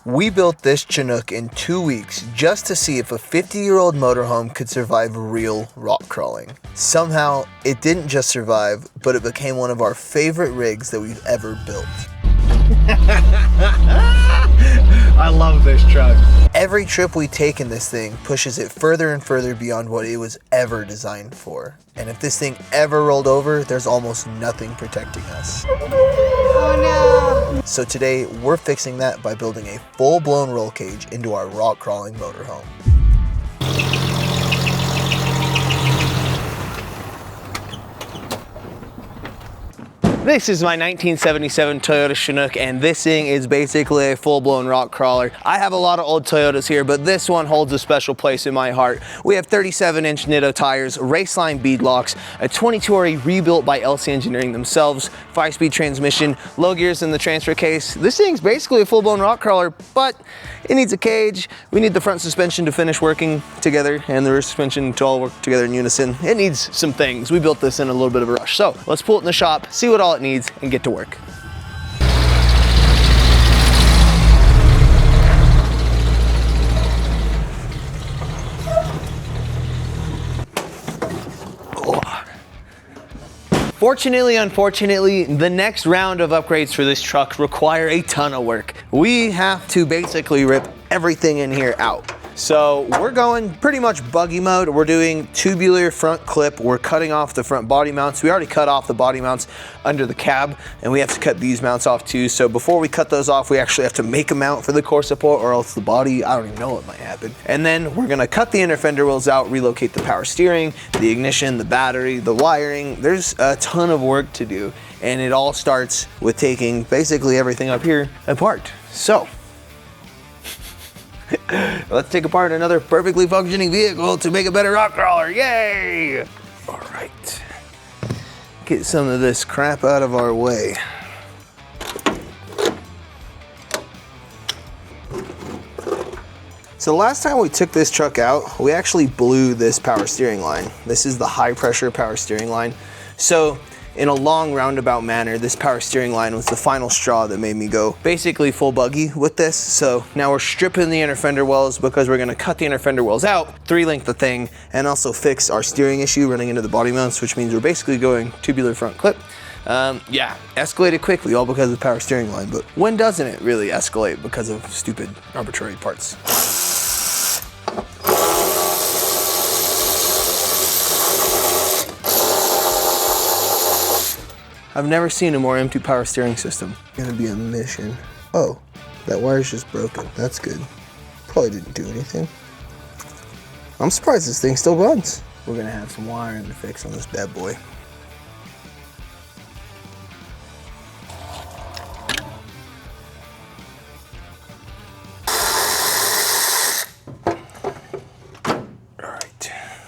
We built this Chinook in 2 weeks just to see if a 50-year-old motorhome could survive real rock crawling. Somehow, it didn't just survive, but it became one of our favorite rigs that we've ever built. I love this truck. Every trip we take in this thing pushes it further and further beyond what it was ever designed for. And if this thing ever rolled over, there's almost nothing protecting us. Oh no! So today, we're fixing that by building a full-blown roll cage into our rock crawling motorhome. This is my 1977 Toyota Chinook, and this thing is basically a full-blown rock crawler. I have a lot of old Toyotas here, but this one holds a special place in my heart. We have 37-inch Nitto tires, raceline bead locks, a 22RE rebuilt by LC Engineering themselves, 5-speed transmission, low gears in the transfer case. This thing's basically a full-blown rock crawler, but it needs a cage. We need the front suspension to finish working together, and the rear suspension to all work together in unison. It needs some things. We built this in a little bit of a rush. So let's pull it in the shop, see what all it needs, and get to work. Fortunately, unfortunately, the next round of upgrades for this truck require a ton of work. We have to basically rip everything in here out. So we're going pretty much buggy mode. We're doing tubular front clip. We're cutting off the front body mounts. We already cut off the body mounts under the cab, and we have to cut these mounts off too. So before we cut those off, we actually have to make a mount for the core support, or else the body, I don't even know what might happen. And then we're gonna cut the inner fender wheels out, relocate the power steering, the ignition, the battery, the wiring. There's a ton of work to do, and it all starts with taking basically everything up here apart. So let's take apart another perfectly functioning vehicle to make a better rock crawler. Yay! All right, get some of this crap out of our way. So the last time we took this truck out, we actually blew this power steering line. This is the high pressure power steering line. So in a long roundabout manner, this power steering line was the final straw that made me go basically full buggy with this. So now we're stripping the inner fender wells because we're gonna cut the inner fender wells out, 3-link the thing, and also fix our steering issue running into the body mounts, which means we're basically going tubular front clip. Yeah, escalated quickly, all because of the power steering line, but when doesn't it really escalate because of stupid arbitrary parts? I've never seen a more empty power steering system. Gonna be a mission. Oh, that wire's just broken. That's good. Probably didn't do anything. I'm surprised this thing still runs. We're gonna have some wiring to fix on this bad boy.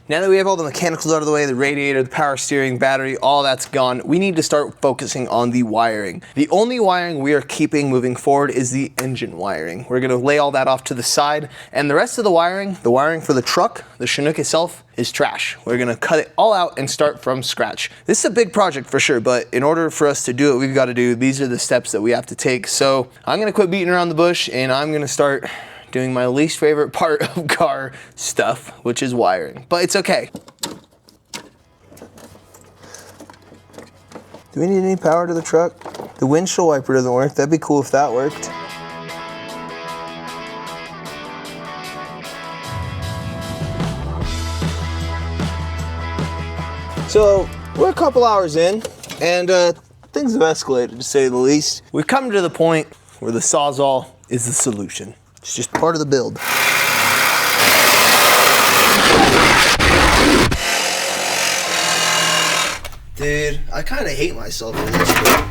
Now that we have all the mechanicals out of the way, the radiator, the power steering, battery, all that's gone, we need to start focusing on the wiring. The only wiring we are keeping moving forward is the engine wiring. We're gonna lay all that off to the side, and the rest of the wiring for the truck, the Chinook itself, is trash. We're gonna cut it all out and start from scratch. This is a big project for sure, but in order for us to do what we've gotta do, these are the steps that we have to take. So I'm gonna quit beating around the bush, and I'm gonna start doing my least favorite part of car stuff, which is wiring, but it's okay. Do we need any power to the truck? The windshield wiper doesn't work. That'd be cool if that worked. So we're a couple hours in, and things have escalated, to say the least. We've come to the point where the Sawzall is the solution. It's just part of the build. Dude, I kind of hate myself for this, but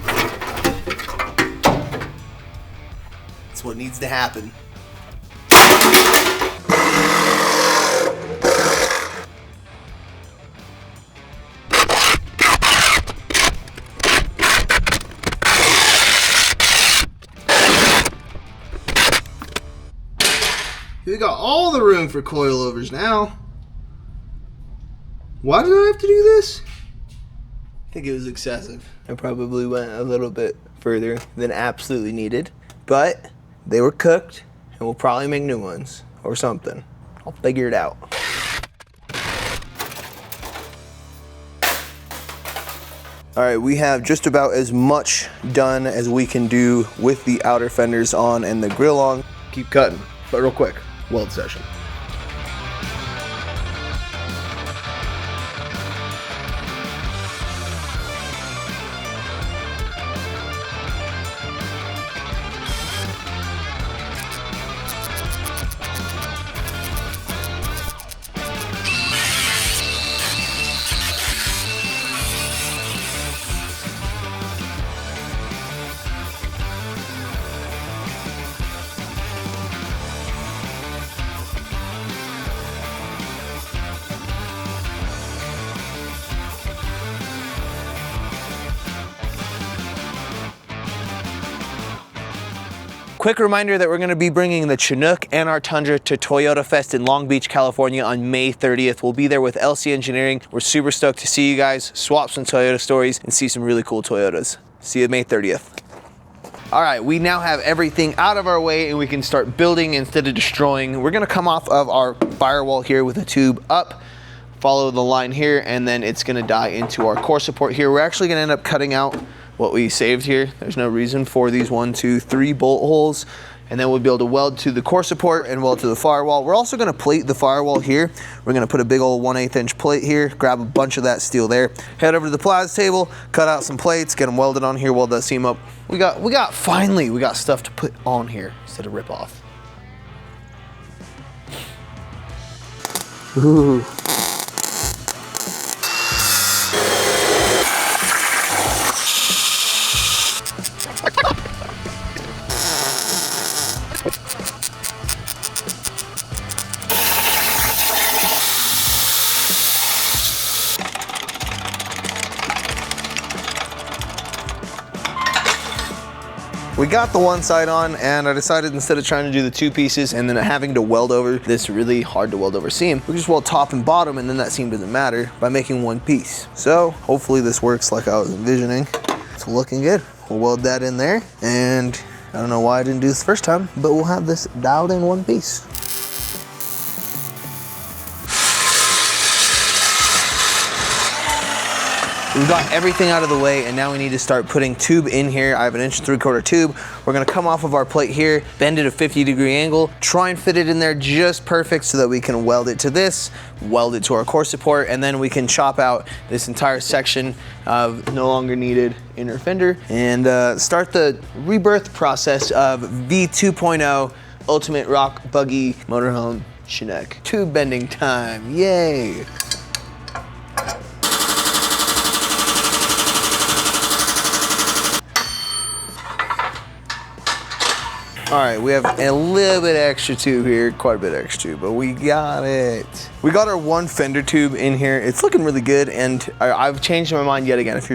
it's what needs to happen. We got all the room for coilovers now. Why did I have to do this? I think it was excessive. I probably went a little bit further than absolutely needed, but they were cooked and we'll probably make new ones or something. I'll figure it out. All right, we have just about as much done as we can do with the outer fenders on and the grill on. Keep cutting, but real quick, weld session. Quick reminder that we're going to be bringing the Chinook and our Tundra to Toyota Fest in Long Beach, California on May 30th. We'll be there with LC Engineering. We're super stoked to see you guys, swap some Toyota stories, and see some really cool Toyotas. See you May 30th. All right, we now have everything out of our way and we can start building instead of destroying. We're going to come off of our firewall here with a tube up, follow the line here, and then it's going to die into our core support here. We're actually going to end up cutting out what we saved here. There's no reason for these 1, 2, 3 bolt holes, and then we'll be able to weld to the core support and weld to the firewall. We're also going to plate the firewall here. We're going to put a big old 1/8 inch plate here, grab a bunch of that steel there, head over to the Plaz table, cut out some plates, get them welded on here, weld that seam up. Finally we got stuff to put on here instead of rip off. Ooh. We got the one side on, and I decided instead of trying to do the 2 pieces and then having to weld over this really hard to weld over seam, we just weld top and bottom, and then that seam doesn't matter by making 1 piece. So hopefully this works like I was envisioning. It's looking good. We'll weld that in there, and I don't know why I didn't do this the first time, but we'll have this dialed in 1 piece. We've got everything out of the way, and now we need to start putting tube in here. I have an 1 3/4 tube. We're gonna come off of our plate here, bend it a 50-degree angle, try and fit it in there just perfect so that we can weld it to this, weld it to our core support, and then we can chop out this entire section of no longer needed inner fender and start the rebirth process of V2.0 Ultimate Rock Buggy Motorhome Chinook. Tube bending time, yay! All right, we have a little bit extra tube here, quite a bit extra tube, but we got it. We got our 1 fender tube in here. It's looking really good, and I've changed my mind yet again. If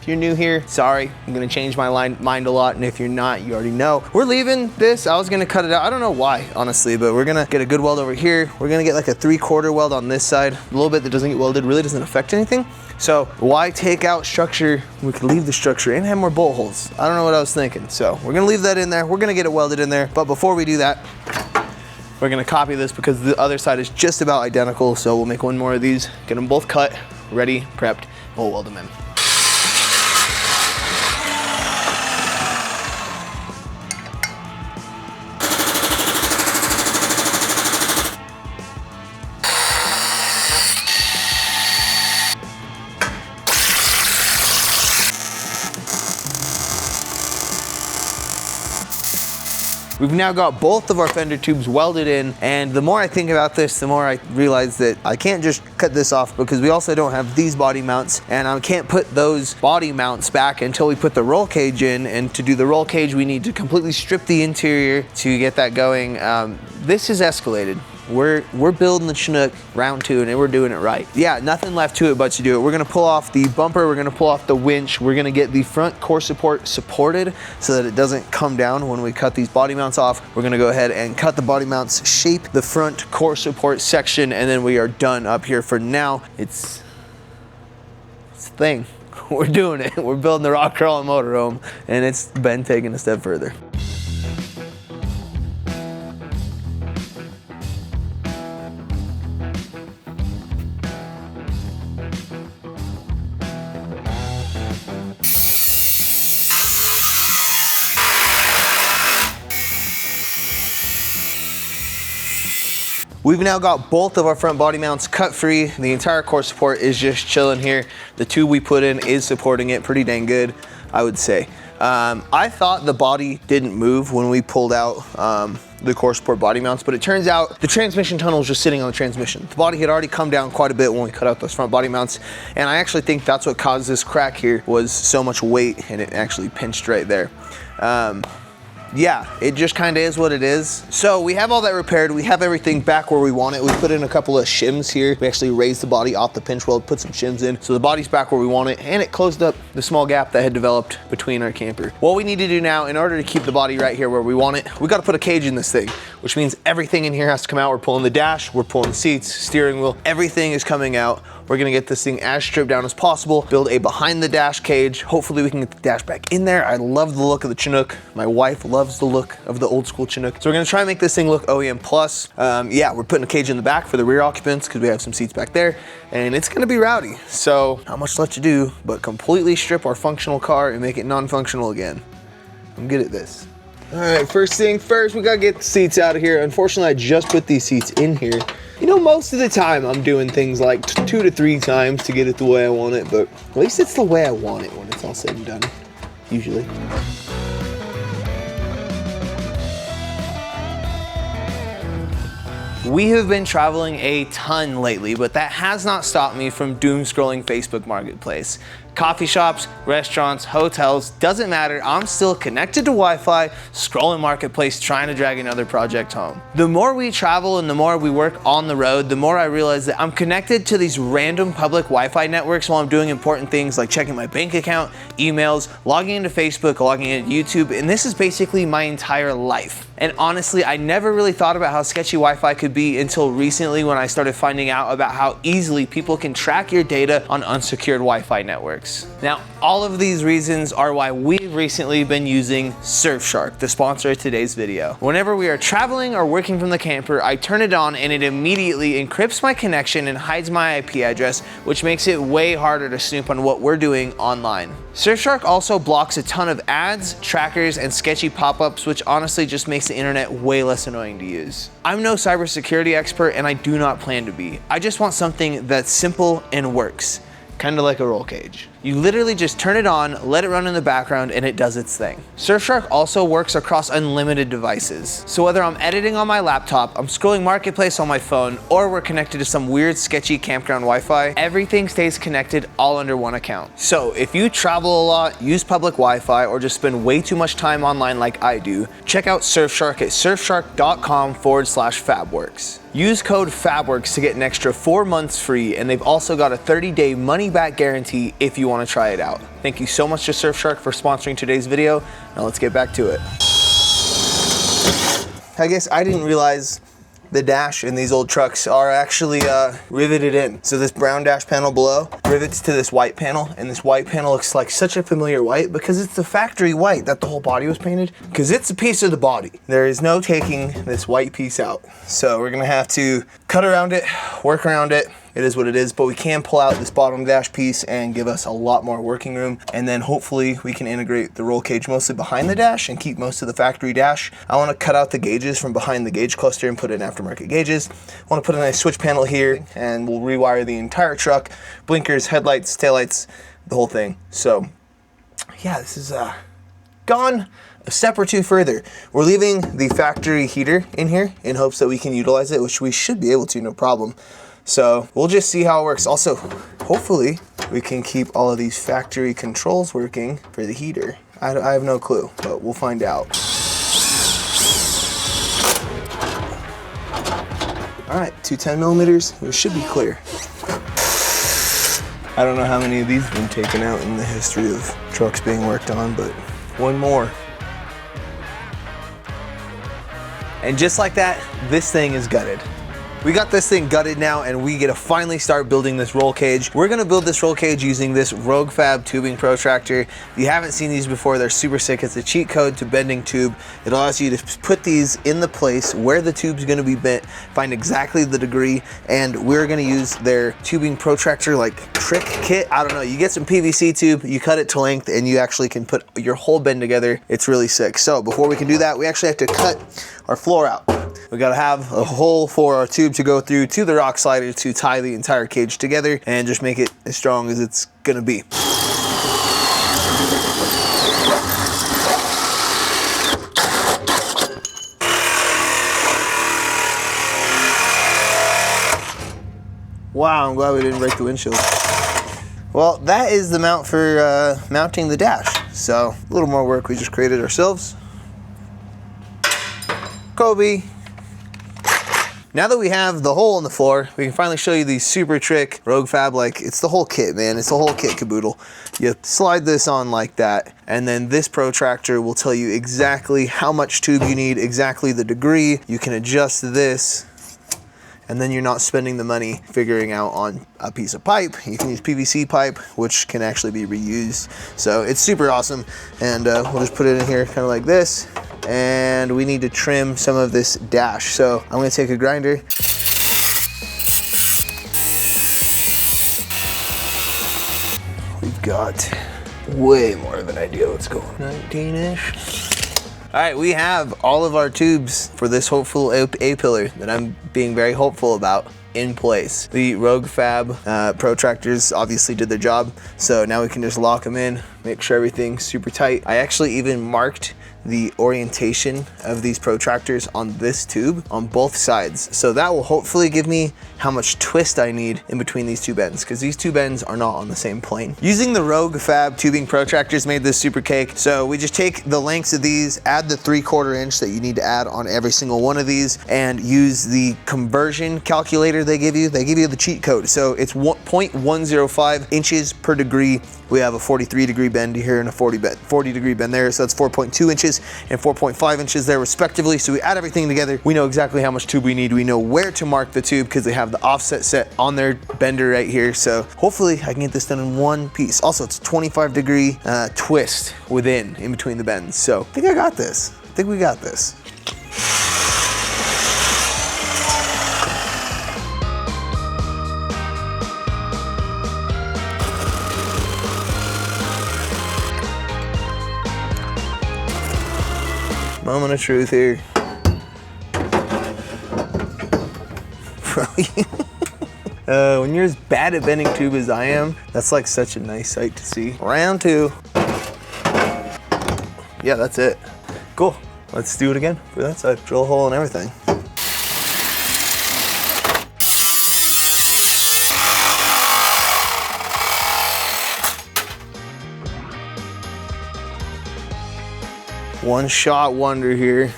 you're new here, sorry, I'm gonna change my mind a lot, and if you're not, you already know. We're leaving this. I was gonna cut it out. I don't know why, honestly, but we're gonna get a good weld over here. We're gonna get like a 3/4 weld on this side. A little bit that doesn't get welded really doesn't affect anything. So why take out structure? We could leave the structure and have more bolt holes. I don't know what I was thinking. So we're gonna leave that in there. We're gonna get it welded in there. But before we do that, we're gonna copy this because the other side is just about identical. So we'll make 1 more of these, get them both cut, ready, prepped, we'll weld them in. We've now got both of our fender tubes welded in, and the more I think about this, the more I realize that I can't just cut this off because we also don't have these body mounts, and I can't put those body mounts back until we put the roll cage in, and to do the roll cage, we need to completely strip the interior to get that going. This has escalated. We're building the Chinook round 2 and we're doing it right. Yeah, nothing left to it but to do it. We're gonna pull off the bumper, we're gonna pull off the winch, we're gonna get the front core support supported so that it doesn't come down when we cut these body mounts off. We're gonna go ahead and cut the body mounts, shape the front core support section, and then we are done up here. For now, it's a thing. We're doing it. We're building the rock crawling motorhome, and it's been taken a step further. We've now got both of our front body mounts cut free. The entire core support is just chilling here. The tube we put in is supporting it pretty dang good, I would say. I thought the body didn't move when we pulled out the core support body mounts, but it turns out the transmission tunnel was just sitting on the transmission. The body had already come down quite a bit when we cut out those front body mounts, and I actually think that's what caused this crack here, was so much weight, and it actually pinched right there. Yeah, it just kind of is what it is. So we have all that repaired. We have everything back where we want it. We put in a couple of shims here. We actually raised the body off the pinch weld, put some shims in. So the body's back where we want it, and it closed up the small gap that had developed between our camper. What we need to do now, in order to keep the body right here where we want it, we got to put a cage in this thing, which means everything in here has to come out. We're pulling the dash, we're pulling the seats, steering wheel, everything is coming out. We're gonna get this thing as stripped down as possible, build a behind the dash cage. Hopefully we can get the dash back in there. I love the look of the Chinook. My wife loves the look of the old school Chinook. So we're gonna try and make this thing look OEM plus. Yeah, we're putting a cage in the back for the rear occupants because we have some seats back there, and it's gonna be rowdy. So not much left to do, but completely strip our functional car and make it non-functional again. I'm good at this. All right, first thing first, we gotta get the seats out of here. Unfortunately, I just put these seats in here. You know, most of the time I'm doing things like 2 to 3 times to get it the way I want it, but at least it's the way I want it when it's all said and done, usually. We have been traveling a ton lately, but that has not stopped me from doom scrolling Facebook Marketplace. Coffee shops, restaurants, hotels, doesn't matter. I'm still connected to Wi-Fi, scrolling Marketplace, trying to drag another project home. The more we travel and the more we work on the road, the more I realize that I'm connected to these random public Wi-Fi networks while I'm doing important things like checking my bank account, emails, logging into Facebook, logging into YouTube, and this is basically my entire life. And honestly, I never really thought about how sketchy Wi-Fi could be until recently when I started finding out about how easily people can track your data on unsecured Wi-Fi networks. Now, all of these reasons are why we've recently been using Surfshark, the sponsor of today's video. Whenever we are traveling or working from the camper, I turn it on and it immediately encrypts my connection and hides my IP address, which makes it way harder to snoop on what we're doing online. Surfshark also blocks a ton of ads, trackers, and sketchy pop-ups, which honestly just makes the internet way less annoying to use. I'm no cybersecurity expert, and I do not plan to be. I just want something that's simple and works. Kind of like a roll cage. You literally just turn it on, let it run in the background, and it does its thing. Surfshark also works across unlimited devices. So whether I'm editing on my laptop, I'm scrolling Marketplace on my phone, or we're connected to some weird sketchy campground Wi-Fi, everything stays connected all under one account. So if you travel a lot, use public Wi-Fi, or just spend way too much time online like I do, check out Surfshark at surfshark.com/fabworks. Use code FABWORKS to get an extra 4 months free, and they've also got a 30-day money-back guarantee if you want to try it out. Thank you so much to Surfshark for sponsoring today's video. Now let's get back to it. I guess I didn't realize the dash in these old trucks are actually riveted in. So this brown dash panel below rivets to this white panel, and this white panel looks like such a familiar white because it's the factory white that the whole body was painted, because it's a piece of the body. There is no taking this white piece out. So we're gonna have to cut around it, work around it. It is what it is, but we can pull out this bottom dash piece and give us a lot more working room, and then hopefully we can integrate the roll cage mostly behind the dash and keep most of the factory dash. I want to cut out the gauges from behind the gauge cluster and put in aftermarket gauges. I want to put a nice switch panel here, and we'll rewire the entire truck, blinkers, headlights, taillights, the whole thing. So yeah, this is gone a step or two further. We're leaving the factory heater in here in hopes that we can utilize it, which we should be able to, no problem. So we'll just see how it works. Also, hopefully we can keep all of these factory controls working for the heater. I have no clue, but we'll find out. All right, 2 10mm, we should be clear. I don't know how many of these have been taken out in the history of trucks being worked on, but one more. And just like that, this thing is gutted. We got this thing gutted now, and we get to finally start building this roll cage. We're gonna build this roll cage using this Rogue Fab tubing protractor. If you haven't seen these before, they're super sick. It's a cheat code to bending tube. It allows you to put these in the place where the tube's gonna be bent, find exactly the degree, and we're gonna use their tubing protractor like trick kit. I don't know, you get some PVC tube, you cut it to length, and you actually can put your whole bend together. It's really sick. So before we can do that, we actually have to cut our floor out. We gotta have a hole for our tube to go through to the rock slider to tie the entire cage together and just make it as strong as it's gonna be. Wow, I'm glad we didn't break the windshield. Well, that is the mount for mounting the dash. So a little more work we just created ourselves. Kobe. Now that we have the hole in the floor, we can finally show you the super trick Rogue Fab. Like, it's the whole kit, man. It's the whole kit caboodle. You slide this on like that, and then this protractor will tell you exactly how much tube you need, exactly the degree. You can adjust this, and then you're not spending the money figuring out on a piece of pipe. You can use PVC pipe, which can actually be reused. So it's super awesome. And we'll just put it in here kind of like this. And we need to trim some of this dash. So I'm gonna take a grinder. We've got way more of an idea what's going on. 19-ish. All right, we have all of our tubes for this hopeful A-pillar that I'm being very hopeful about in place. The Rogue Fab protractors obviously did their job, so now we can just lock them in, make sure everything's super tight. I actually even marked the orientation of these protractors on this tube on both sides. So that will hopefully give me how much twist I need in between these two bends, because these two bends are not on the same plane. Using the Rogue Fab tubing protractors made this super cake. So we just take the lengths of these, add the 3/4 inch that you need to add on every single one of these, and use the conversion calculator they give you. They give you the cheat code. So it's 0.105 inches per degree. We have a 43-degree bend here and a 40-degree bend there. So that's 4.2 inches and 4.5 inches there respectively. So we add everything together. We know exactly how much tube we need. We know where to mark the tube because they have the offset set on their bender right here. So hopefully I can get this done in one piece. Also, it's a 25-degree twist in between the bends. So I think I got this. I think we got this. Moment of truth here. Bro, when you're as bad at bending tube as I am, that's like such a nice sight to see. Round 2. Yeah, that's it. Cool. Let's do it again for that side. Drill a hole and everything. One shot wonder here.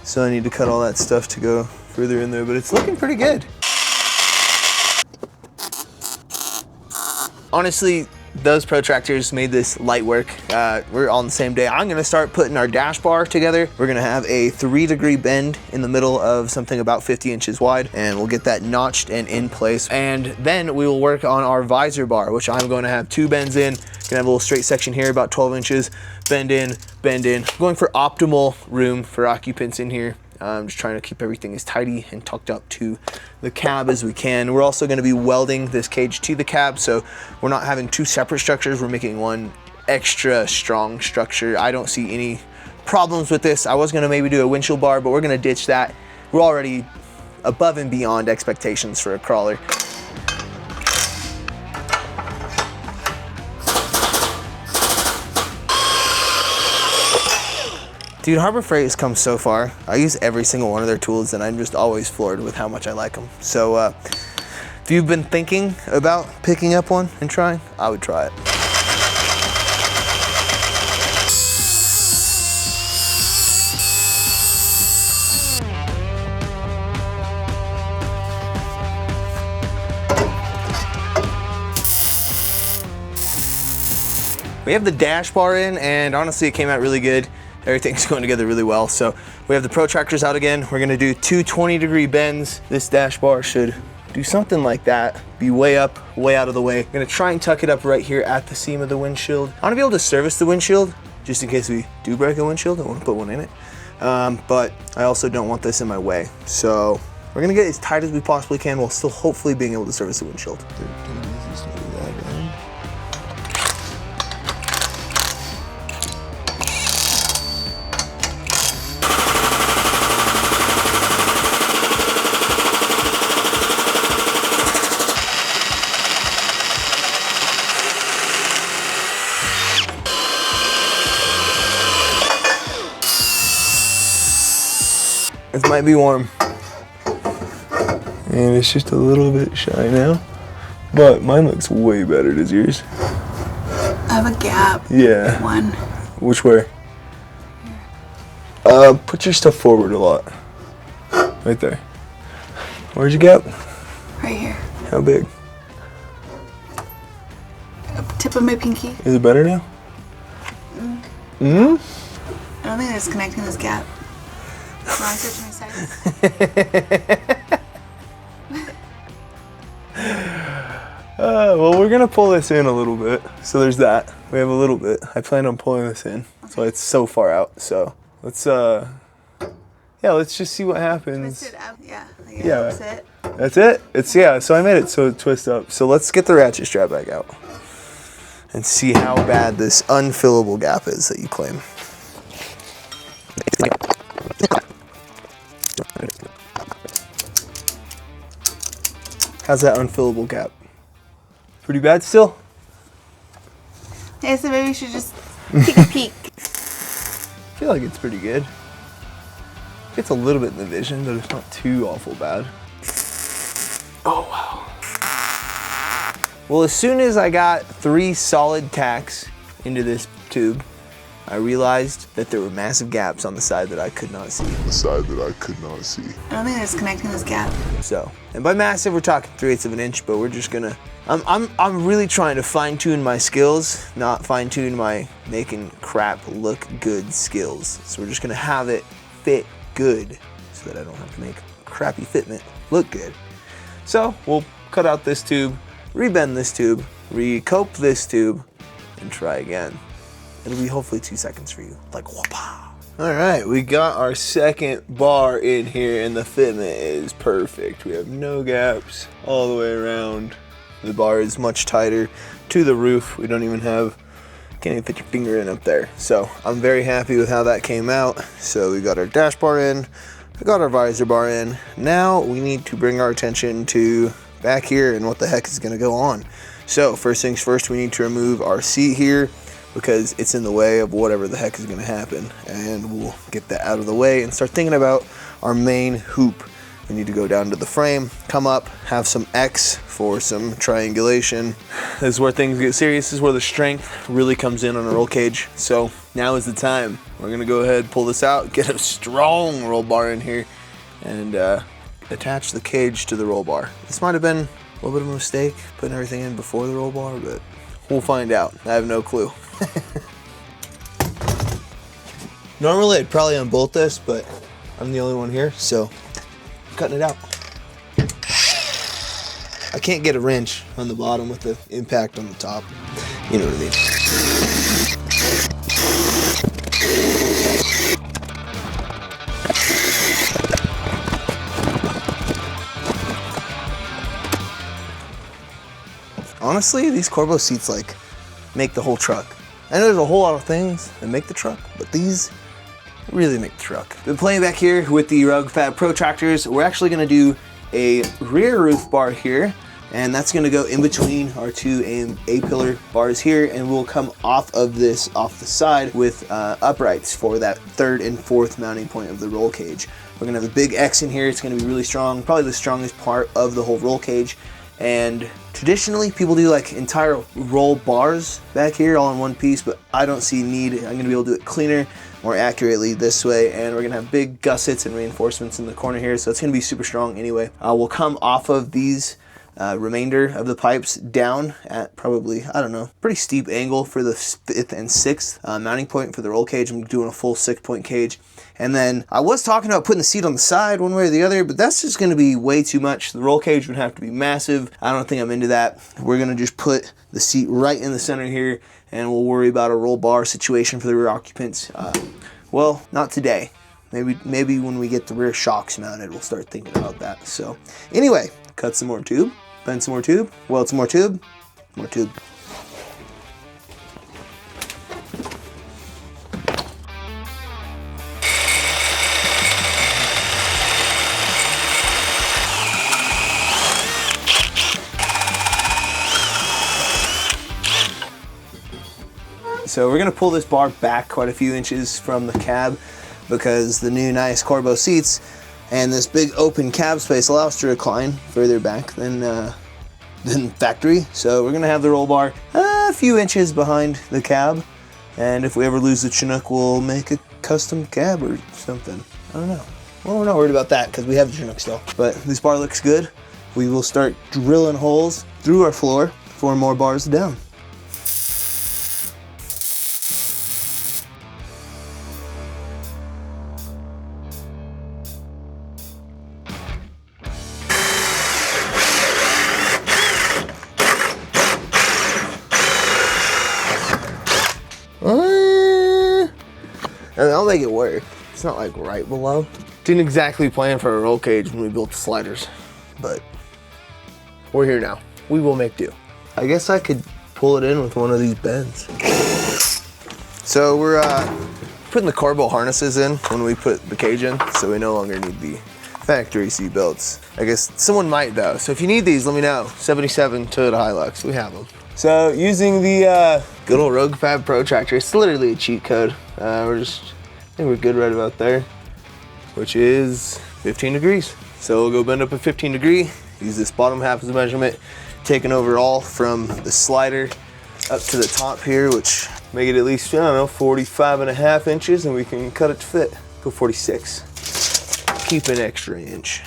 So I need to cut all that stuff to go further in there, but it's looking pretty good. Honestly, those protractors made this light work. We're on the same day. I'm gonna start putting our dash bar together. We're gonna have a 3-degree bend in the middle of something about 50 inches wide, and we'll get that notched and in place. And then we will work on our visor bar, which I'm going to have 2 bends in. Gonna have a little straight section here, about 12 inches, bend in, bend in. I'm going for optimal room for occupants in here. I'm just trying to keep everything as tidy and tucked up to the cab as we can. We're also gonna be welding this cage to the cab, so we're not having 2 separate structures. We're making one extra strong structure. I don't see any problems with this. I was gonna maybe do a windshield bar, but we're gonna ditch that. We're already above and beyond expectations for a crawler. Dude, Harbor Freight has come so far. I use every single one of their tools and I'm just always floored with how much I like them. So if you've been thinking about picking up one and trying, I would try it. We have the dash bar in, and honestly it came out really good. Everything's going together really well. So we have the protractors out again. We're gonna do 2 20-degree bends. This dash bar should do something like that. Be way up, way out of the way. I'm gonna try and tuck it up right here at the seam of the windshield. I wanna be able to service the windshield just in case we do break a windshield. I wanna put one in it. But I also don't want this in my way. So we're gonna get as tight as we possibly can while still hopefully being able to service the windshield. It might be warm. And it's just a little bit shy now. But mine looks way better. Does yours? I have a gap. Yeah. One. Which way? Put your stuff forward a lot. Right there. Where's your gap? Right here. How big? Tip of my pinky. Is it better now? I don't think it's connecting this gap. Am I switching sides? Well, we're gonna pull this in a little bit. So there's that. We have a little bit. I plan on pulling this in. So it's so far out. So let's let's just see what happens. Twist it up. Yeah. Yeah. That's it. That's it? So I made it so it twists up. So let's get the ratchet strap back out and see how bad this unfillable gap is that you claim. How's that unfillable gap? Pretty bad still? Yeah, so maybe we should just take a peek. I feel like it's pretty good. It's a little bit in the vision, but it's not too awful bad. Oh, wow. Well, as soon as I got 3 solid tacks into this tube, I realized that there were massive gaps on the side that I could not see. I don't think it's connecting this gap. So, and by massive, we're talking 3/8 of an inch, but we're just gonna, I'm really trying to fine tune my skills, not fine tune my making crap look good skills. So we're just gonna have it fit good so that I don't have to make crappy fitment look good. So we'll cut out this tube, rebend this tube, recope this tube, and try again. It'll be hopefully 2 seconds for you, like whoopah. All right, we got our second bar in here and the fitment is perfect. We have no gaps all the way around. The bar is much tighter to the roof. We don't even have, can't even fit your finger in up there. So I'm very happy with how that came out. So we got our dash bar in, we got our visor bar in. Now we need to bring our attention to back here and what the heck is gonna go on. So first things first, we need to remove our seat here because it's in the way of whatever the heck is gonna happen. And we'll get that out of the way and start thinking about our main hoop. We need to go down to the frame, come up, have some X for some triangulation. This is where things get serious. This is where the strength really comes in on a roll cage. So now is the time. We're gonna go ahead, pull this out, get a strong roll bar in here, and attach the cage to the roll bar. This might have been a little bit of a mistake, putting everything in before the roll bar, but we'll find out. I have no clue. Normally I'd probably unbolt this, but I'm the only one here, so I'm cutting it out. I can't get a wrench on the bottom with the impact on the top. You know what I mean. Honestly, these Corbo seats like make the whole truck. I know there's a whole lot of things that make the truck, but these really make the truck. Been playing back here with the Rug Fab protractors. We're actually gonna do a rear roof bar here, and that's gonna go in between our 2 A-pillar bars here, and we'll come off of this, off the side with uprights for that 3rd and 4th mounting point of the roll cage. We're gonna have a big X in here. It's gonna be really strong, probably the strongest part of the whole roll cage. And traditionally people do like entire roll bars back here all in one piece, but I don't see need. I'm gonna be able to do it cleaner, more accurately this way, and we're gonna have big gussets and reinforcements in the corner here, so it's gonna be super strong anyway. We'll come off of these remainder of the pipes down at probably, I don't know, pretty steep angle for the 5th and 6th mounting point for the roll cage. I'm doing a full 6-point cage. And then I was talking about putting the seat on the side one way or the other, but that's just gonna be way too much. The roll cage would have to be massive. I don't think I'm into that. We're gonna just put the seat right in the center here, and we'll worry about a roll bar situation for the rear occupants. Well, not today. Maybe when we get the rear shocks mounted, we'll start thinking about that. So anyway, cut some more tube, bend some more tube, weld some more tube, more tube. So we're gonna pull this bar back quite a few inches from the cab because the new nice Corbo seats And this big open cab space allows us to recline further back than factory. So we're gonna have the roll bar a few inches behind the cab. And if we ever lose the Chinook, we'll make a custom cab or something. I don't know. Well, we're not worried about that because we have the Chinook still. But this bar looks good. We will start drilling holes through our floor, 4 more bars down. And I'll make it work. It's not like right below. Didn't exactly plan for a roll cage when we built the sliders, but we're here now. We will make do. I guess I could pull it in with one of these bends. So we're putting the carbo harnesses in when we put the cage in, so we no longer need the factory seat belts. I guess someone might though. So if you need these, let me know. 77 Toyota Hilux, we have them. So using the good old Rogue Fab protractor, it's literally a cheat code. I think we're good right about there, which is 15 degrees. So we'll go bend up at 15 degree, use this bottom half as a measurement, taking over all from the slider up to the top here, which make it at least, I don't know, 45.5 inches, and we can cut it to fit. Go 46. Keep an extra inch.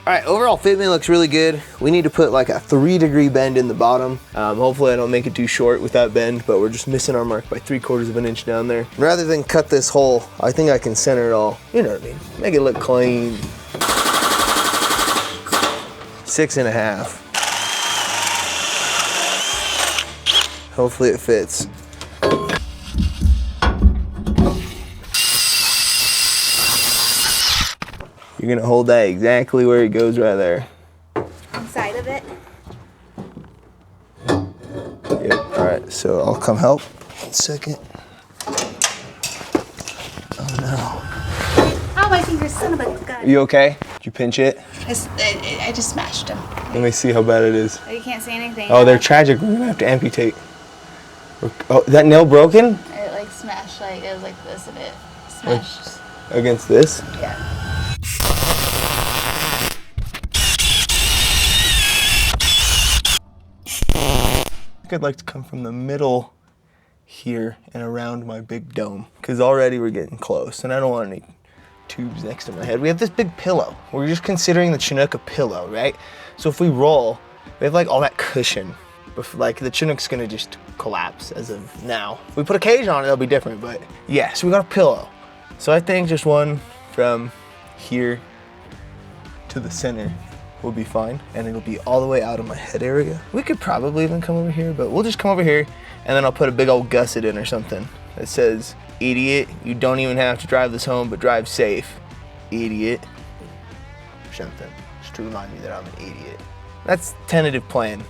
All right, overall fitment looks really good. We need to put like a 3-degree bend in the bottom. Hopefully I don't make it too short with that bend, but we're just missing our mark by 3/4 of an inch down there. Rather than cut this hole, I think I can center it all. You know what I mean? Make it look clean. 6.5. Hopefully it fits. You're gonna hold that exactly where it goes right there. Inside of it? Yep, all right, so I'll come help. 1 second. Oh no. Oh, my fingers, son of a gun. You okay? Did you pinch it? I just smashed them. Let me see how bad it is. Oh, you can't see anything. Oh, they're tragic. We're gonna have to amputate. Oh, that nail broken? It like smashed, like it was like this and it smashed. Against this? Yeah. I think I'd like to come from the middle here and around my big dome, because already we're getting close and I don't want any tubes next to my head. We have this big pillow. We're just considering the Chinook a pillow, right? So if we roll, we have like all that cushion, but like the Chinook's gonna just collapse as of now. If we put a cage on it, that'll be different, but yeah, so we got a pillow. So I think just one from here to the center will be fine, and it'll be all the way out of my head area. We could probably even come over here, but we'll just come over here, and then I'll put a big old gusset in or something that says, "Idiot, you don't even have to drive this home, but drive safe, idiot," or something, just to remind me that I'm an idiot. That's tentative plan.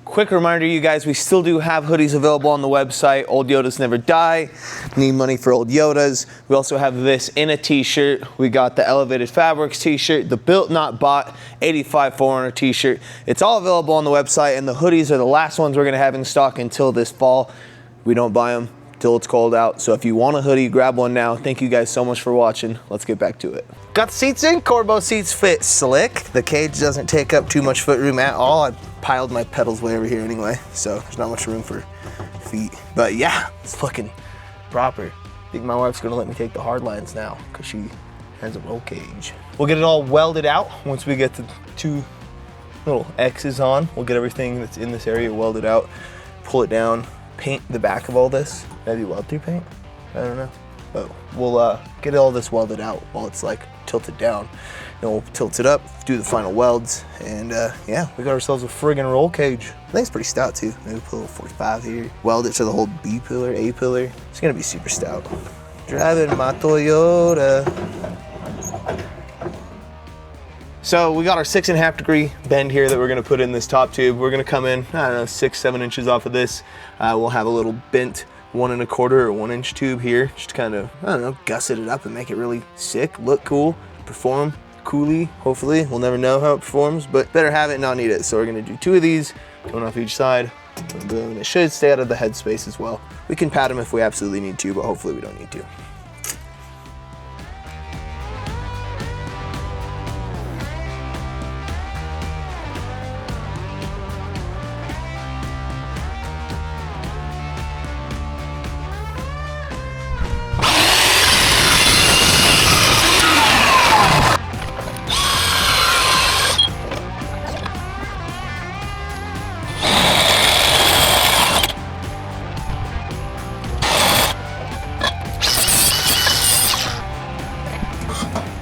Quick reminder, you guys, we still do have hoodies available on the website. Old Yodas never die. Need money for old Yodas. We also have this in a t-shirt. We got the Elevated Fabrics t-shirt, the Built Not Bought 85-400 t-shirt. It's all available on the website, and the hoodies are the last ones we're gonna have in stock until this fall. We don't buy them till it's cold out. So if you want a hoodie, grab one now. Thank you guys so much for watching. Let's get back to it. Got the seats in. Corbo seats fit slick. The cage doesn't take up too much foot room at all. I piled my pedals way over here anyway, so there's not much room for feet. But yeah, it's fucking proper. I think my wife's gonna let me take the hard lines now because she has a roll cage. We'll get it all welded out once we get the 2 little X's on. We'll get everything that's in this area welded out, pull it down, paint the back of all this. Maybe weld through paint? I don't know. But we'll get all this welded out while it's like tilted down. Then we'll tilt it up, do the final welds, and yeah, we got ourselves a friggin' roll cage. I think it's pretty stout too. Maybe put a little 45 here. Weld it to the whole B pillar, A pillar. It's gonna be super stout. Driving my Toyota. So we got our 6.5 degree bend here that we're gonna put in this top tube. We're gonna come in, I don't know, 6-7 inches off of this. We'll have a little bent 1 1/4 or 1 inch tube here, just to kind of, I don't know, gusset it up and make it really sick, look cool, perform coolly, hopefully. We'll never know how it performs, but better have it and not need it. So we're gonna do 2 of these, going off each side. Boom, boom, and it should stay out of the headspace as well. We can pad them if we absolutely need to, but hopefully we don't need to.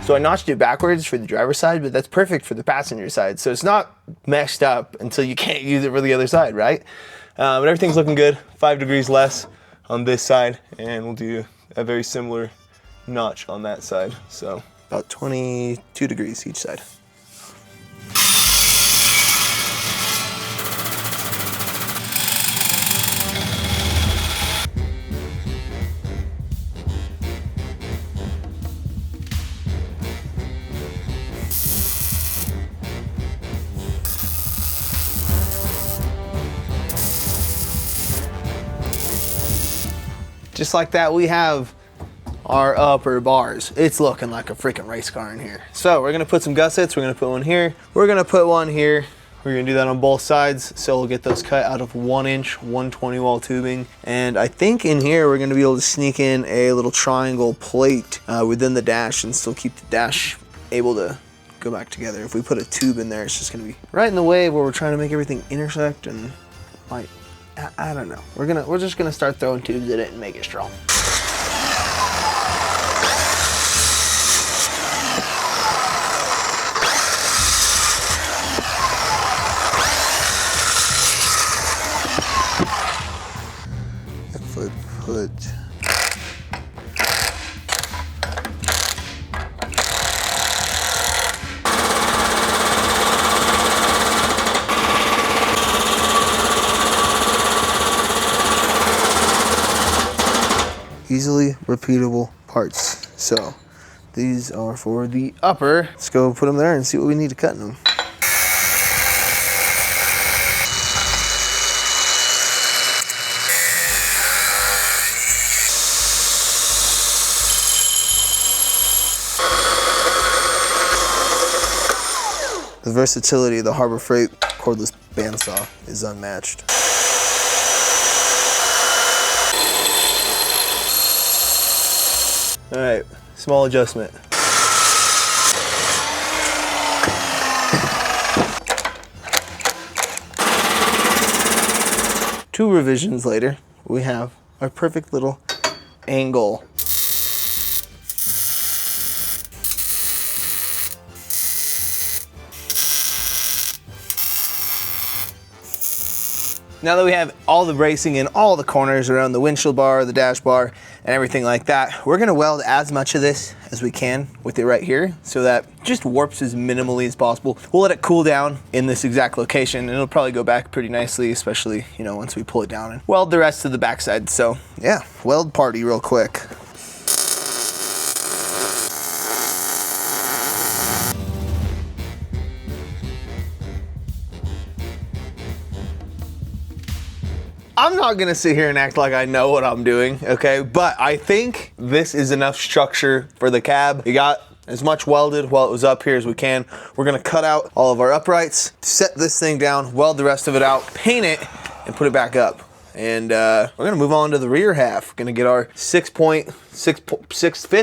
So I notched it backwards for the driver's side, but that's perfect for the passenger side. So it's not messed up until you can't use it for the other side, right? But everything's looking good. 5 degrees less on this side, and we'll do a very similar notch on that side. So about 22 degrees each side. Just like that, we have our upper bars. It's looking like a freaking race car in here. So we're gonna put some gussets. We're gonna put one here. We're gonna put one here. We're gonna do that on both sides. So we'll get those cut out of 1 inch, 120 wall tubing. And I think in here, we're gonna be able to sneak in a little triangle plate within the dash and still keep the dash able to go back together. If we put a tube in there, it's just gonna be right in the way where we're trying to make everything intersect, and like, I don't know. We're just gonna start throwing tubes at it and make it strong. Put easily repeatable parts. So these are for the upper. Let's go put them there and see what we need to cut in them. The versatility of the Harbor Freight cordless bandsaw is unmatched. All right, small adjustment. Two revisions later, we have our perfect little angle. Now that we have all the bracing in all the corners around the windshield bar, the dash bar, and everything like that, we're gonna weld as much of this as we can with it right here so that it just warps as minimally as possible. We'll let it cool down in this exact location, and it'll probably go back pretty nicely, especially, you know, once we pull it down and weld the rest of the backside. So yeah, weld party real quick. I'm not gonna sit here and act like I know what I'm doing, okay? But I think this is enough structure for the cab. We got as much welded while it was up here as we can. We're gonna cut out all of our uprights, set this thing down, weld the rest of it out, paint it, and put it back up. And we're gonna move on to the rear half. Gonna get our 5th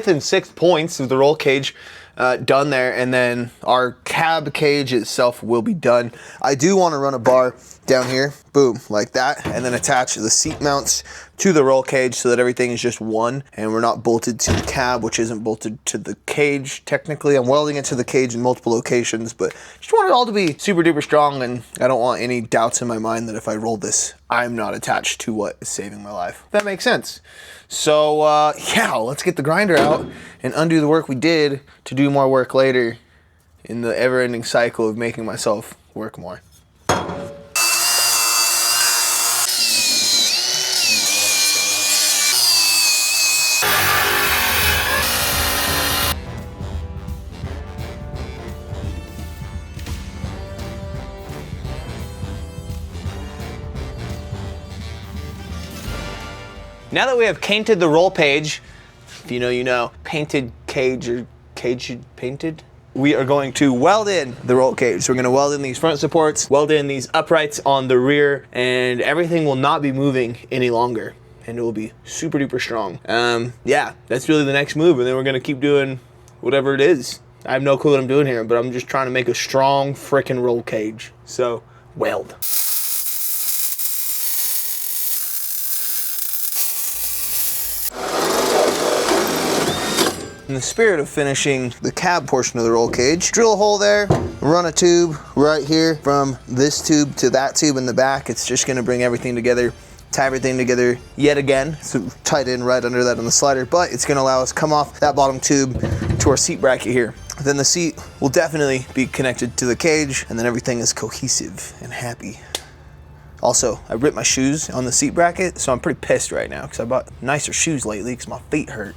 and 6th points of the roll cage done there, and then our cab cage itself will be done. I do want to run a bar down here, boom, like that, and then attach the seat mounts to the roll cage so that everything is just one and we're not bolted to the cab, which isn't bolted to the cage technically. I'm welding it to the cage in multiple locations, but just want it all to be super duper strong, and I don't want any doubts in my mind that if I roll this, I'm not attached to what is saving my life. That makes sense. So yeah, let's get the grinder out and undo the work we did to do more work later in the ever-ending cycle of making myself work more. Now that we have painted the roll page, if you know, you know, painted cage or cage painted, we are going to weld in the roll cage. So we're gonna weld in these front supports, weld in these uprights on the rear, and everything will not be moving any longer. And it will be super duper strong. Yeah, that's really the next move. And then we're gonna keep doing whatever it is. I have no clue what I'm doing here, but I'm just trying to make a strong frickin' roll cage. So, weld. In the spirit of finishing the cab portion of the roll cage, drill a hole there, run a tube right here from this tube to that tube in the back. It's just gonna bring everything together, tie everything together yet again. So tied in right under that on the slider, but it's gonna allow us to come off that bottom tube to our seat bracket here. Then the seat will definitely be connected to the cage, and then everything is cohesive and happy. Also, I ripped my shoes on the seat bracket, so I'm pretty pissed right now because I bought nicer shoes lately because my feet hurt.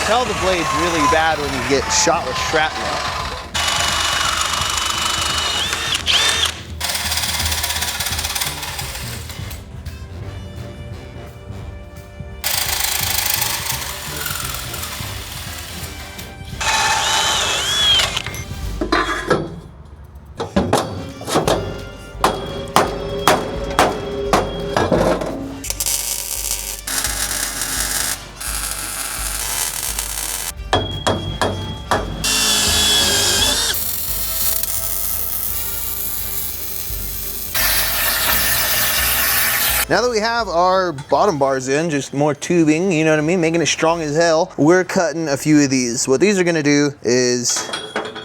Tell the blade's really bad when you get shot with shrapnel. Now that we have our bottom bars in, just more tubing, you know what I mean, making it strong as hell, we're cutting a few of these. What these are gonna do is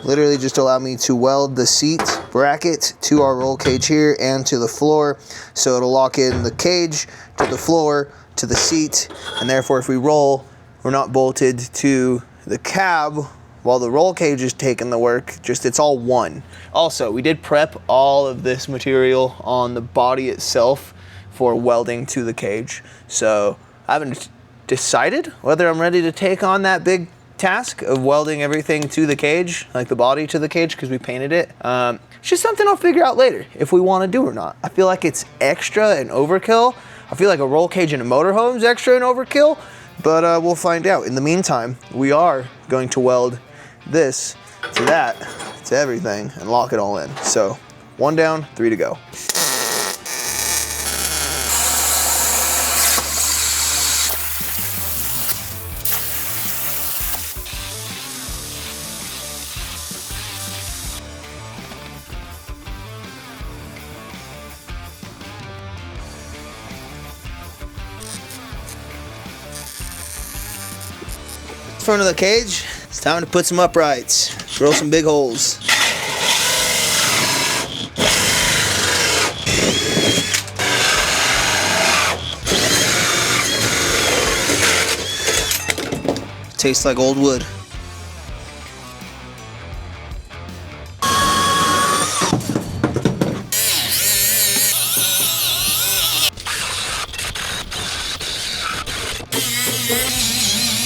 literally just allow me to weld the seat bracket to our roll cage here and to the floor. So it'll lock in the cage to the floor, to the seat, and therefore if we roll, we're not bolted to the cab while the roll cage is taking the work, just it's all one. Also, we did prep all of this material on the body itself for welding to the cage. So I haven't decided whether I'm ready to take on that big task of welding everything to the cage, like the body to the cage, because we painted it. It's just something I'll figure out later if we want to do or not. I feel like it's extra and overkill. I feel like a roll cage in a motorhome is extra and overkill, but we'll find out. In the meantime, we are going to weld this to that, to everything, and lock it all in. So 1 down, 3 to go. Front of the cage, it's time to put some uprights, drill some big holes. Tastes like old wood.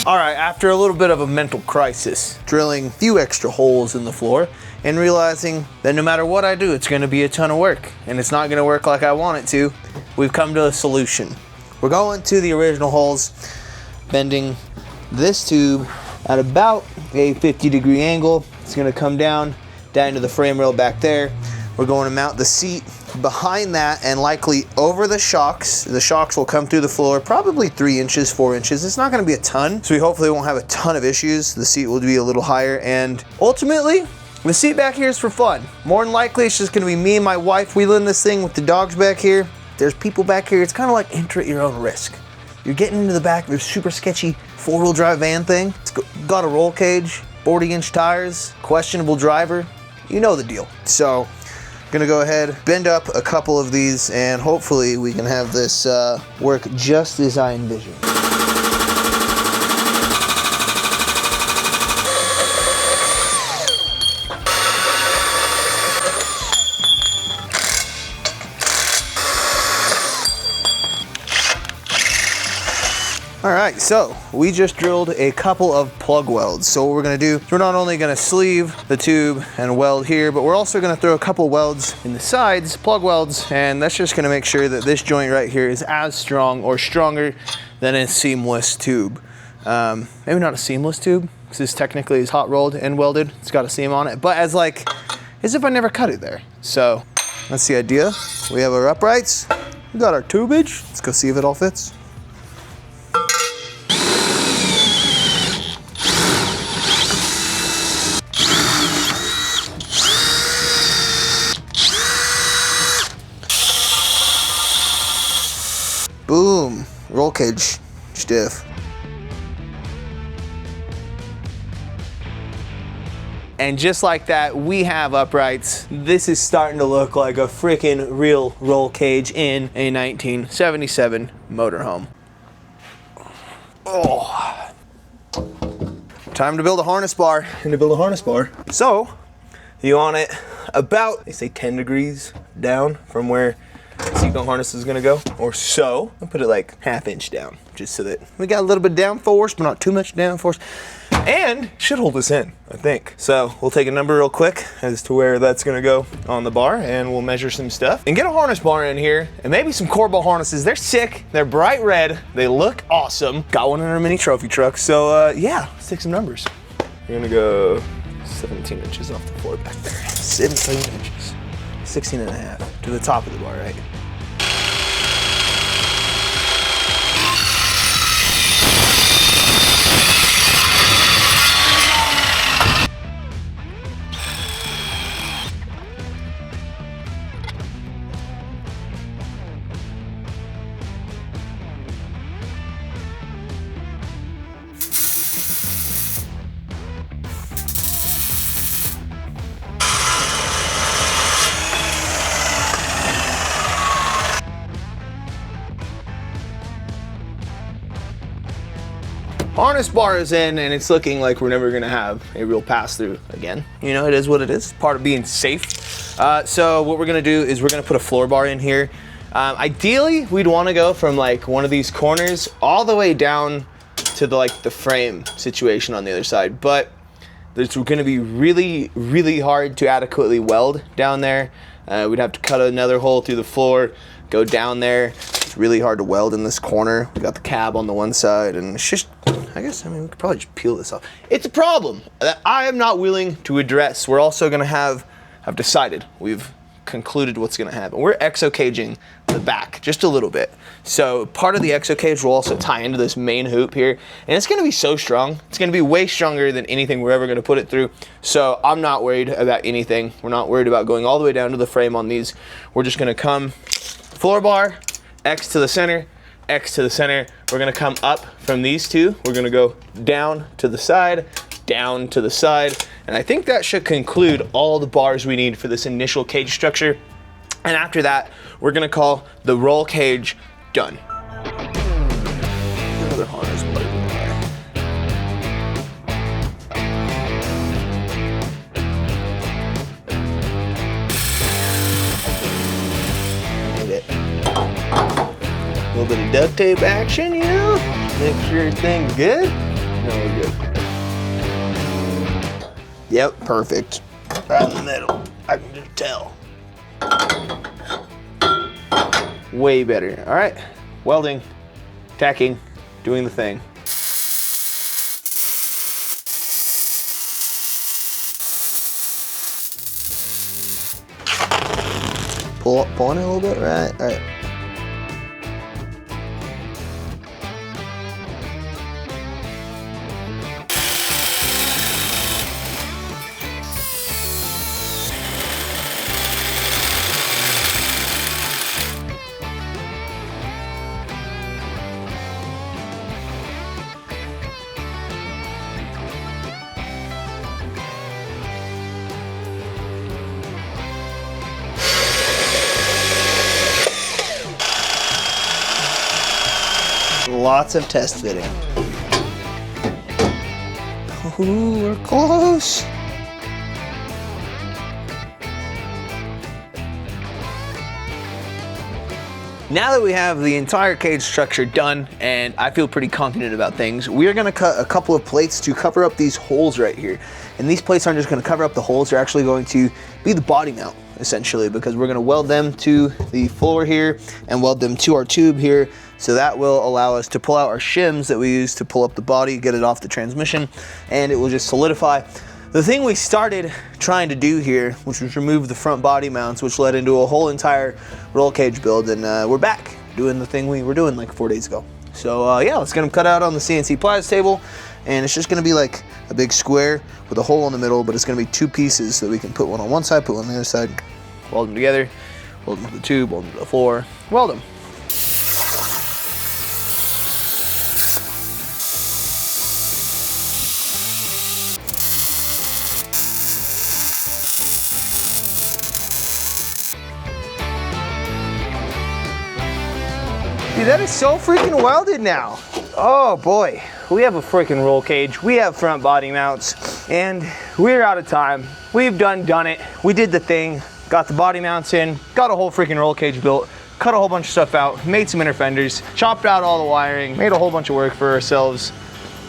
All right, after a little bit of a mental crisis, drilling a few extra holes in the floor and realizing that no matter what I do, it's gonna be a ton of work and it's not gonna work like I want it to, we've come to a solution. We're going to the original holes, bending this tube at about a 50-degree angle. It's gonna come down to the frame rail back there. We're going to mount the seat behind that and likely over the shocks. The shocks will come through the floor, probably 3 inches, 4 inches. It's not gonna be a ton, so we hopefully won't have a ton of issues. The seat will be a little higher, and ultimately, the seat back here is for fun. More than likely, it's just gonna be me and my wife wheeling this thing with the dogs back here. There's people back here. It's kind of like enter at your own risk. You're getting into the back of this super sketchy 4-wheel drive van thing. It's got a roll cage, 40-inch tires, questionable driver. You know the deal. So, Gonna go ahead, bend up a couple of these, and hopefully we can have this work just as I envision. All right, so we just drilled a couple of plug welds. So what we're gonna do is we're not only gonna sleeve the tube and weld here, but we're also gonna throw a couple welds in the sides, plug welds, and that's just gonna make sure that this joint right here is as strong or stronger than a seamless tube. Maybe not a seamless tube, because this technically is hot rolled and welded. It's got a seam on it, but as if I never cut it there. So that's the idea. We have our uprights, we got our tubage. Let's go see if it all fits. Boom, roll cage stiff. And just like that, we have uprights. This is starting to look like a freaking real roll cage in a 1977 motorhome. Oh. Time to build a harness bar. So, you want it about, they say 10 degrees down from where seatbelt harness is gonna go, or so. I'll put it like ½ inch down, just so that we got a little bit of downforce, but not too much downforce. And should hold us in, I think. So we'll take a number real quick as to where that's gonna go on the bar, and we'll measure some stuff and get a harness bar in here, and maybe some core ball harnesses. They're sick, they're bright red, they look awesome. Got one in our mini trophy truck, so yeah, let's take some numbers. We're gonna go 17 inches off the floor back there. 17 inches. 16.5 to the top of the bar, right? Harness bar is in, and it's looking like we're never gonna have a real pass through again. You know, it is what it is, part of being safe. So what we're gonna do is we're gonna put a floor bar in here. Ideally, we'd wanna go from like one of these corners all the way down to the frame situation on the other side, but it's gonna be really, really hard to adequately weld down there. We'd have to cut another hole through the floor, go down there. It's really hard to weld in this corner. We got the cab on the one side, and it's just, I mean, we could probably just peel this off. It's a problem that I am not willing to address. We're also gonna I've decided, we've concluded what's gonna happen. We're exo-caging the back just a little bit. So part of the exo-cage will also tie into this main hoop here, and it's gonna be so strong. It's gonna be way stronger than anything we're ever gonna put it through. So I'm not worried about anything. We're not worried about going all the way down to the frame on these. We're just gonna come floor bar, X to the center, X to the center. We're gonna come up from these two. We're gonna go down to the side, down to the side. And I think that should conclude all the bars we need for this initial cage structure. And after that, we're gonna call the roll cage done. Another harness bar in there. A little bit of duct tape action, you know? Make sure everything's good. No, we're good. Yep, perfect. Right in the middle. I can just tell. Way better. All right, welding, tacking, doing the thing. Pull on it a little bit, right? All right. lots of test fitting. Ooh, we're close. Now that we have the entire cage structure done and I feel pretty confident about things, we are gonna cut a couple of plates to cover up these holes right here. And these plates aren't just gonna cover up the holes, they're actually going to be the body mount, essentially, because we're gonna weld them to the floor here and weld them to our tube here. So that will allow us to pull out our shims that we use to pull up the body, get it off the transmission, and it will just solidify. The thing we started trying to do here, which was remove the front body mounts, which led into a whole entire roll cage build, and we're back doing the thing we were doing like 4 days ago. So yeah, let's get them cut out on the CNC plies table, and it's just gonna be like a big square with a hole in the middle, but it's gonna be 2 pieces so we can put one on one side, put one on the other side, weld them together, weld them to the tube, weld them to the floor, weld them. Dude, that is so freaking welded now. Oh boy, we have a freaking roll cage. We have front body mounts, and we're out of time. We've done it. We did the thing, got the body mounts in, got a whole freaking roll cage built, cut a whole bunch of stuff out, made some inner fenders, chopped out all the wiring, made a whole bunch of work for ourselves.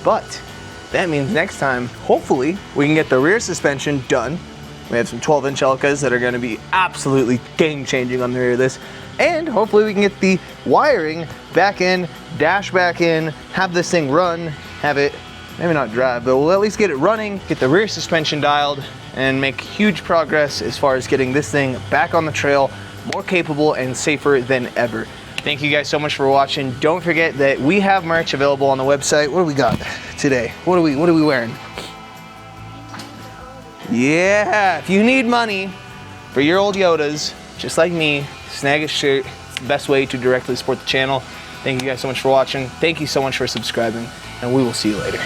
But that means next time, hopefully, we can get the rear suspension done. We have some 12-inch Elkas that are gonna be absolutely game-changing on the rear of this. And hopefully we can get the wiring back in, dash back in, have this thing run, have it, maybe not drive, but we'll at least get it running, get the rear suspension dialed, and make huge progress as far as getting this thing back on the trail, more capable and safer than ever. Thank you guys so much for watching. Don't forget that we have merch available on the website. What do we got today? What are we wearing? Yeah, if you need money for your old Yodas, just like me, snag a shirt. It's the best way to directly support the channel. Thank you guys so much for watching. Thank you so much for subscribing, and we will see you later.